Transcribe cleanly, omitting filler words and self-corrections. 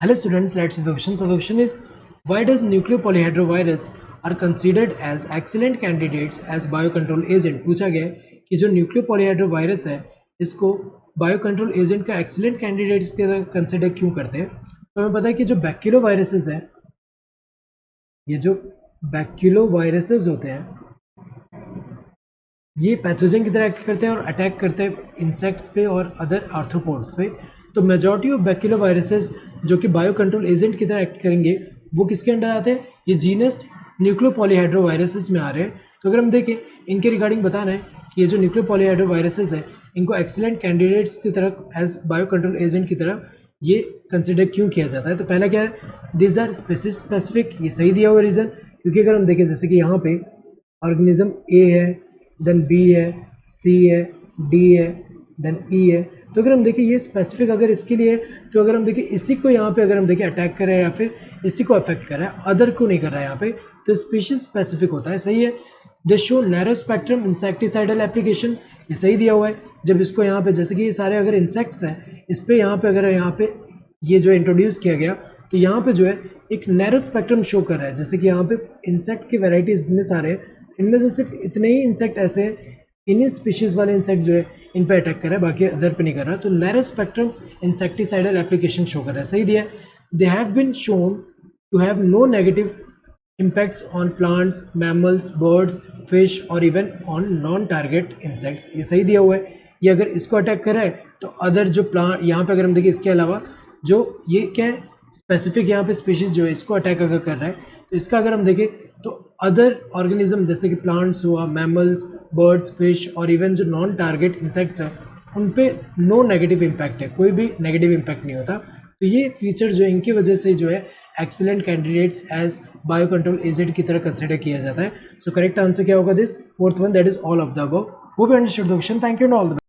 Hello students, let's see the question. So the question is, why does nucleopolyhedrovirus are considered as excellent candidates as biocontrol agent? पूछा गया है कि जो nucleopolyhedrovirus है इसको biocontrol agent का एक्सीलेंट कैंडिडेट्स के तरह कंसिडर क्यों करते हैं। तो हमें पता है कि जो बैक्यूलोवायरसेस है, ये जो बैक्यूलोवायरसेस होते हैं ये पैथोजन की तरह एक्ट करते हैं और अटैक करते हैं इंसेक्ट्स पे और अदर आर्थ्रोपोड्स पे। तो मेजॉरिटी ऑफ बैक्यूलोवायरसेस जो कि बायो कंट्रोल एजेंट की तरह एक्ट करेंगे वो किसके अंडर आते हैं, ये जीनस न्यूक्लियोपॉलीहेड्रोवायरसेस में आ रहे हैं। तो अगर हम देखें इनके रिगार्डिंग बताना है कि ये जो न्यूक्लियोपॉलीहेड्रोवायरसेस है इनको एक्सीलेंट कैंडिडेट्स की तरह एज बायो कंट्रोल एजेंट की तरह ये कंसिडर क्यों किया जाता है। तो पहला क्या है, दिस आर स्पेसिस स्पेसिफिक, ये सही दिया हुआ रीज़न, क्योंकि अगर हम देखें जैसे कि यहाँ पे ऑर्गेनिज्म ए है, देन बी है, सी है, डी है, देन ई है। तो अगर हम देखें ये स्पेसिफिक अगर इसके लिए है तो अगर हम देखें इसी को यहाँ पे अगर हम देखें अटैक कर रहा है या फिर इसी को अफेक्ट कर रहा है, अदर को नहीं कर रहा है यहाँ पे, तो स्पीशीज स्पेसिफिक होता है। सही है। दे show narrow spectrum insecticidal application, ये सही दिया हुआ है। जब इसको यहाँ पे जैसे कि ये सारे अगर इंसेक्ट्स हैं इस पर यहाँ पे अगर यहाँ पे ये जो इंट्रोड्यूस किया गया तो यहाँ पे जो है एक नैरो स्पेक्ट्रम शो कर रहा है। जैसे कि यहाँ पे इंसेक्ट की वैराइटीज इतने सारे हैं, इनमें से सिर्फ इतने ही इंसेक्ट ऐसे हैं, इन्हीं स्पीशीज़ वाले इंसेक्ट जो है इन पर अटैक कर रहा है, बाकी अदर पे नहीं कर रहा। तो narrow spectrum insecticidal application show कर रहा है, सही दिया है। They have been shown to have no negative impacts on plants, mammals, birds, fish और even on non target insects, ये सही दिया हुआ है। ये अगर इसको अटैक कर रहा है तो अदर जो प्लांट यहाँ पे अगर हम देखें इसके अलावा जो ये क्या है स्पेसिफिक यहाँ पे स्पीशीज जो है इसको अटैक अगर कर रहा है तो इसका अगर हम देखें तो अदर ऑर्गेनिज्म जैसे कि प्लांट्स हुआ, मैमल्स, बर्ड्स, फिश और इवन जो नॉन टारगेट इंसेक्ट्स हैं उन पे नो नेगेटिव इम्पैक्ट है, कोई भी नेगेटिव इम्पैक्ट नहीं होता। तो ये फीचर जो है इनकी वजह से जो है excellent candidates as biocontrol agent की तरह कंसिडर किया जाता है। सो करेक्ट आंसर क्या होगा, this fourth one, that is all of the above. Hope you understood the question. Thank you and all the